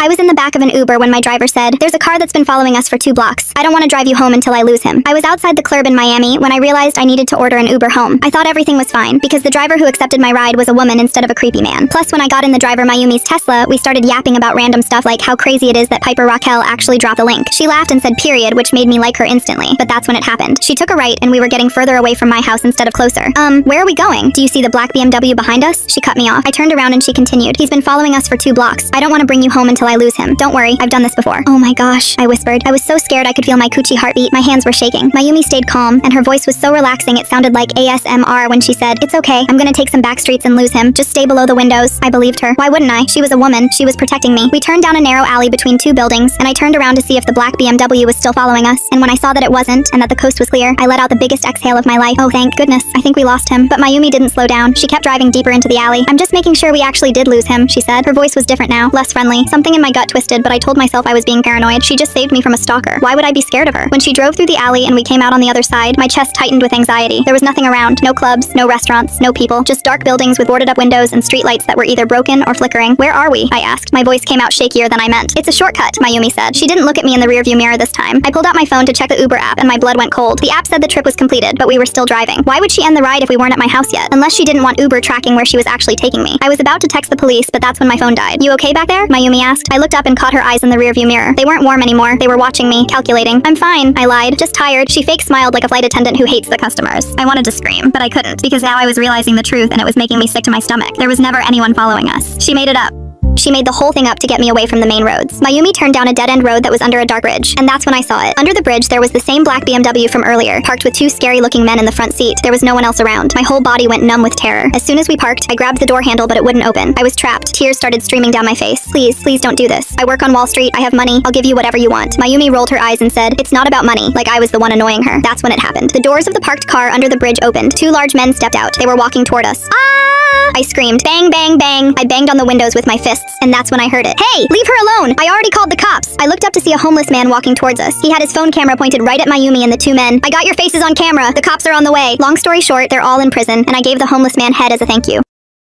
I was in the back of an Uber when my driver said, "There's a car that's been following us for 2 blocks. I don't want to drive you home until I lose him." I was outside the club in Miami when I realized I needed to order an Uber home. I thought everything was fine because the driver who accepted my ride was a woman instead of a creepy man. Plus, when I got in the driver Mayumi's Tesla, we started yapping about random stuff like how crazy it is that Piper Raquel actually dropped the link. She laughed and said period, which made me like her instantly. But that's when it happened. She took a right and we were getting further away from my house instead of closer. Where are we going? Do you see the black BMW behind us? She cut me off. I turned around and she continued, "He's been following us for 2 blocks. I don't want to bring you home until I lose him. Don't worry, I've done this before." "Oh my gosh," I whispered. I was so scared I could feel my coochie heartbeat. My hands were shaking. Mayumi stayed calm, and her voice was so relaxing it sounded like ASMR when she said, "It's okay, I'm gonna take some back streets and lose him. Just stay below the windows." I believed her. Why wouldn't I? She was a woman. She was protecting me. We turned down a narrow alley between 2 buildings, and I turned around to see if the black BMW was still following us. And when I saw that it wasn't, and that the coast was clear, I let out the biggest exhale of my life. Oh, thank goodness. I think we lost him. But Mayumi didn't slow down. She kept driving deeper into the alley. "I'm just making sure we actually did lose him," she said. Her voice was different now, less friendly. Something in my gut twisted, but I told myself I was being paranoid. She just saved me from a stalker. Why would I be scared of her? When she drove through the alley and we came out on the other side, my chest tightened with anxiety. There was nothing around. No clubs, no restaurants, no people. Just dark buildings with boarded up windows and streetlights that were either broken or flickering. "Where are we?" I asked. My voice came out shakier than I meant. "It's a shortcut," Mayumi said. She didn't look at me in the rearview mirror this time. I pulled out my phone to check the Uber app and my blood went cold. The app said the trip was completed, but we were still driving. Why would she end the ride if we weren't at my house yet? Unless she didn't want Uber tracking where she was actually taking me. I was about to text the police, but that's when my phone died. "You okay back there?" Mayumi asked. I looked up and caught her eyes in the rearview mirror. They weren't warm anymore. They were watching me, calculating. "I'm fine," I lied. "Just tired." She fake smiled like a flight attendant who hates the customers. I wanted to scream, but I couldn't, because now I was realizing the truth and it was making me sick to my stomach. There was never anyone following us. She made it up. She made the whole thing up to get me away from the main roads. Mayumi turned down a dead-end road that was under a dark bridge, and that's when I saw it. Under the bridge, there was the same black BMW from earlier, parked with 2 scary-looking men in the front seat. There was no one else around. My whole body went numb with terror. As soon as we parked, I grabbed the door handle, but it wouldn't open. I was trapped. Tears started streaming down my face. Please don't do this. I work on Wall Street. I have money. I'll give you whatever you want." Mayumi rolled her eyes and said, "It's not about money," like I was the one annoying her. That's when it happened. The doors of the parked car under the bridge opened. 2 large men stepped out. They were walking toward us. "Ah!" I screamed. Bang, bang, bang. I banged on the windows with my fists, and that's when I heard it. "Hey, leave her alone! I already called the cops!" I looked up to see a homeless man walking towards us. He had his phone camera pointed right at Mayumi and the 2 men. "I got your faces on camera. The cops are on the way." Long story short, they're all in prison, and I gave the homeless man head as a thank you.